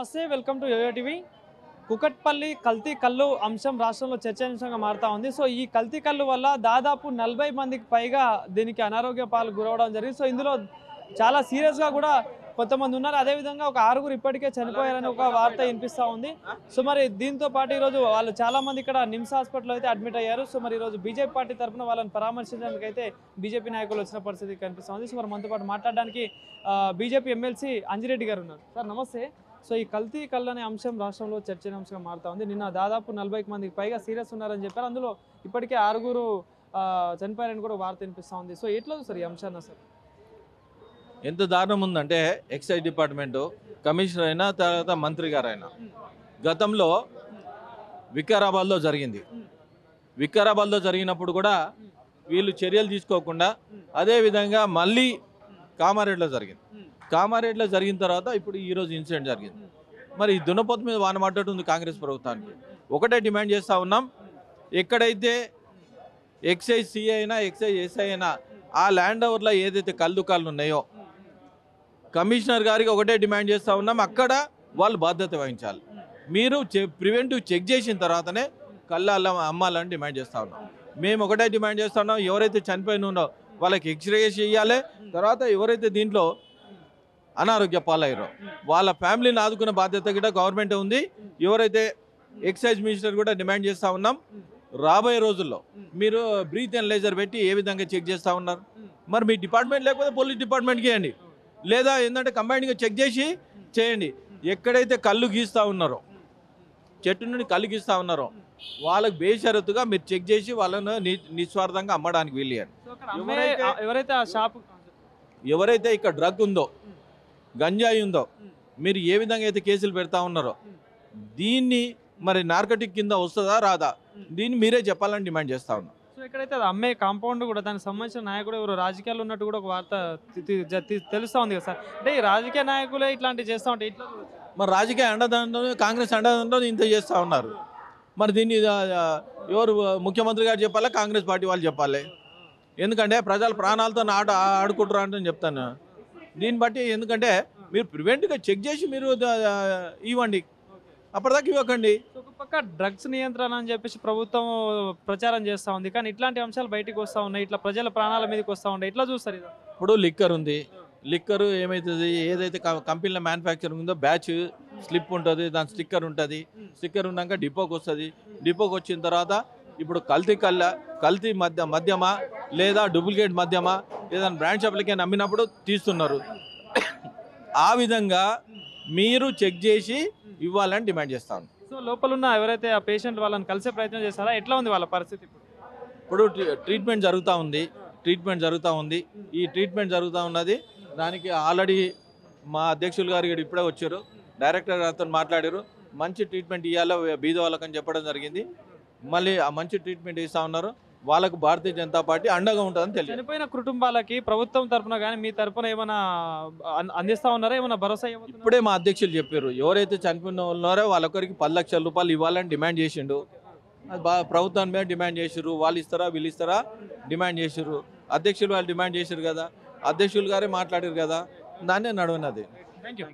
నమస్తే welcome to YoYo TV. Kukatpally కల్తీ కల్లు అంశం రాష్ట్రంలో చర్చాంశంగా మారుతా ఉంది. సో ఈ కల్తీ కల్లు వల్ల దాదాపు 40 మందికి పైగా దీనికి అనారోగ్య పాలు గురవడం జరిగింది. సో ఇందులో చాలా సీరియస్గా కూడా కొంతమంది ఉన్నారు. అదేవిధంగా ఒక 6 ఇప్పటికే చనిపోయారని ఒక వార్త వినిపిస్తూ ఉంది. సో మరి దీంతో పాటు ఈరోజు వాళ్ళు చాలామంది ఇక్కడ నిమ్స్ హాస్పిటల్లో అయితే అడ్మిట్ అయ్యారు. సో మరి ఈరోజు బీజేపీ పార్టీ తరఫున వాళ్ళని పరామర్శించడానికి అయితే బీజేపీ నాయకులు వచ్చిన పరిస్థితి కనిపిస్తూ ఉంది. సో మరి మనతో పాటు మాట్లాడడానికి బీజేపీ ఎమ్మెల్సీ అంజిరెడ్డి గారు ఉన్నారు. సార్ నమస్తే. సో ఈ కల్తీ కళ్ళు అనే అంశం రాష్ట్రంలో చర్చనీయాంశంగా మారుతా ఉంది. నిన్న దాదాపు 40 మందికి పైగా సీరియస్ ఉన్నారని చెప్పారు. అందులో ఇప్పటికే 6 చనిపోయారని కూడా వార్త వినిపిస్తూ ఉంది. సో ఎట్లా సార్ ఈ అంశాన్ని? సార్ ఎంత దారుణం ఉందంటే ఎక్సైజ్ డిపార్ట్మెంటు కమిషనర్ అయినా తర్వాత మంత్రి గారు అయినా గతంలో వికారాబాద్లో జరిగింది. వికారాబాద్లో జరిగినప్పుడు కూడా వీళ్ళు చర్యలు తీసుకోకుండా అదేవిధంగా మళ్ళీ కామారెడ్డిలో జరిగింది. కామారెడ్డిలో జరిగిన తర్వాత ఇప్పుడు ఈరోజు ఇన్సిడెంట్ జరిగింది. మరి ఈ దున్నపోతు మీద వాన మాట్లాడుతుంది కాంగ్రెస్ ప్రభుత్వానికి. ఒకటే డిమాండ్ చేస్తూ ఉన్నాం, ఎక్కడైతే ఎక్సైజ్ సిఐ అయినా ఎక్సైజ్ ఎస్ఐ అయినా ఆ ల్యాండ్ ఓవర్లో ఏదైతే కళ్ళు ఉన్నాయో కమిషనర్ గారికి ఒకటే డిమాండ్ చేస్తూ ఉన్నాం, అక్కడ వాళ్ళు బాధ్యత వహించాలి. మీరు ప్రివెంటివ్ చెక్ చేసిన తర్వాతనే కళ్ళు అమ్మాలని డిమాండ్ చేస్తూ ఉన్నాం. మేము ఒకటే డిమాండ్ చేస్తూ ఉన్నాం, ఎవరైతే చనిపోయిన ఉన్నో వాళ్ళకి ఎక్స్రే చేయాలి. తర్వాత ఎవరైతే దీంట్లో అనారోగ్య పాలయ్యారో వాళ్ళ ఫ్యామిలీని ఆదుకునే బాధ్యత కూడా గవర్నమెంట్ ఉంది. ఎవరైతే ఎక్సైజ్ మినిస్టర్ కూడా డిమాండ్ చేస్తూ ఉన్నాం, రాబోయే రోజుల్లో మీరు బ్రీత్ అనలైజర్ పెట్టి ఏ విధంగా చెక్ చేస్తూ ఉన్నారు? మరి మీ డిపార్ట్మెంట్ లేకపోతే పోలీస్ డిపార్ట్మెంట్కి ఇవ్వండి, లేదా ఏంటంటే కంబైన్డ్గా చెక్ చేసి చేయండి. ఎక్కడైతే కళ్ళు గీస్తూ ఉన్నారో, చెట్టు నుండి కళ్ళు గీస్తూ ఉన్నారో వాళ్ళకి బేషరతుగా మీరు చెక్ చేసి వాళ్ళను నిస్వార్థంగా అమ్మడానికి వీల్లేయండి. ఎవరైతే ఇక్కడ డ్రగ్ ఉందో, గంజాయి ఉందో, మీరు ఏ విధంగా అయితే కేసులు పెడతా ఉన్నారో దీన్ని మరి నార్కటిక్ కింద వస్తుందా రాదా దీన్ని మీరే చెప్పాలని డిమాండ్ చేస్తూ ఉన్నాం. సో ఎక్కడైతే అది అమ్మే కాంపౌండ్ కూడా దానికి సంబంధించిన నాయకుడు ఎవరు రాజకీయాలు ఉన్నట్టు కూడా ఒక వార్త తెలుస్తూ ఉంది కదా సార్. అంటే ఈ రాజకీయ నాయకులే ఇట్లాంటివి చేస్తూ ఉంటే ఇట్లా మరి రాజకీయ అండదండలు కాంగ్రెస్ అండదండలు ఇంత చేస్తూ ఉన్నారు. మరి దీన్ని ఎవరు ముఖ్యమంత్రి గారు చెప్పాలా, కాంగ్రెస్ పార్టీ వాళ్ళు చెప్పాలి? ఎందుకంటే ప్రజల ప్రాణాలతో ఆడుకుంటారు అంటే చెప్తాను. దీన్ని బట్టి ఎందుకంటే మీరు ప్రివెంట్గా చెక్ చేసి మీరు ఇవ్వండి, అప్పటిదాకా ఇవ్వకండి. ఒక పక్క డ్రగ్స్ నియంత్రణ అని చెప్పేసి ప్రభుత్వం ప్రచారం చేస్తూ ఉంది, కానీ ఇట్లాంటి అంశాలు బయటకు వస్తూ ఉన్నాయి, ఇట్లా ప్రజల ప్రాణాల మీదకి వస్తూ ఉంటాయి. ఇట్లా చూస్తారు ఇది. ఇప్పుడు లిక్కర్ ఉంది, లిక్కర్ ఏమవుతుంది, ఏదైతే కంపెనీలో మ్యానుఫ్యాక్చరింగ్ ఉందో బ్యాచ్ స్లిప్ ఉంటుంది, దాని స్టిక్కర్ ఉంటుంది. స్టిక్కర్ ఉన్నాక డిపోకి వస్తుంది. డిపోకి వచ్చిన తర్వాత ఇప్పుడు కల్తీ మద్యమా లేదా డూప్లికేట్ మద్యమా లేదా బ్రాండ్ షాప్లకి అమ్మినప్పుడు తీస్తున్నారు. ఆ విధంగా మీరు చెక్ చేసి ఇవ్వాలని డిమాండ్ చేస్తాను. సో లోపల ఉన్న ఎవరైతే ఆ పేషెంట్ వాళ్ళని కలిసే ప్రయత్నం చేస్తారా? ఎట్లా ఉంది వాళ్ళ పరిస్థితి? ఇప్పుడు ట్రీట్మెంట్ జరుగుతూ ఉంది. ఈ ట్రీట్మెంట్ జరుగుతూ ఉన్నది. దానికి ఆల్రెడీ మా అధ్యక్షులు గారు ఇప్పుడే వచ్చారు, డైరెక్టర్ గారితో మాట్లాడారు. మంచి ట్రీట్మెంట్ ఇవ్వాలో బీద వాళ్ళకని చెప్పడం జరిగింది. మళ్ళీ ఆ మంచి ట్రీట్మెంట్ ఇస్తూ ఉన్నారు. వాళ్ళకు భారతీయ జనతా పార్టీ అండగా ఉంటుందని తెలియదు. చనిపోయిన కుటుంబాలకి ప్రభుత్వం తరఫున కానీ మీ తరఫున ఏమైనా అందిస్తా ఉన్నారా? ఏమైనా భరోసా? ఇప్పుడే మా అధ్యక్షులు చెప్పారు, ఎవరైతే చనిపోయిన ఉన్నారో వాళ్ళొకరికి 10 లక్షల రూపాయలు ఇవ్వాలని డిమాండ్ చేసిండు. అది ప్రభుత్వం మీద డిమాండ్ చేసారు. వాళ్ళు ఇస్తారా వీళ్ళు ఇస్తారా డిమాండ్ చేసారు. అధ్యక్షులు వాళ్ళు డిమాండ్ చేశారు కదా, అధ్యక్షులు గారే మాట్లాడారు కదా, దాన్నే నడవనది. Thank you.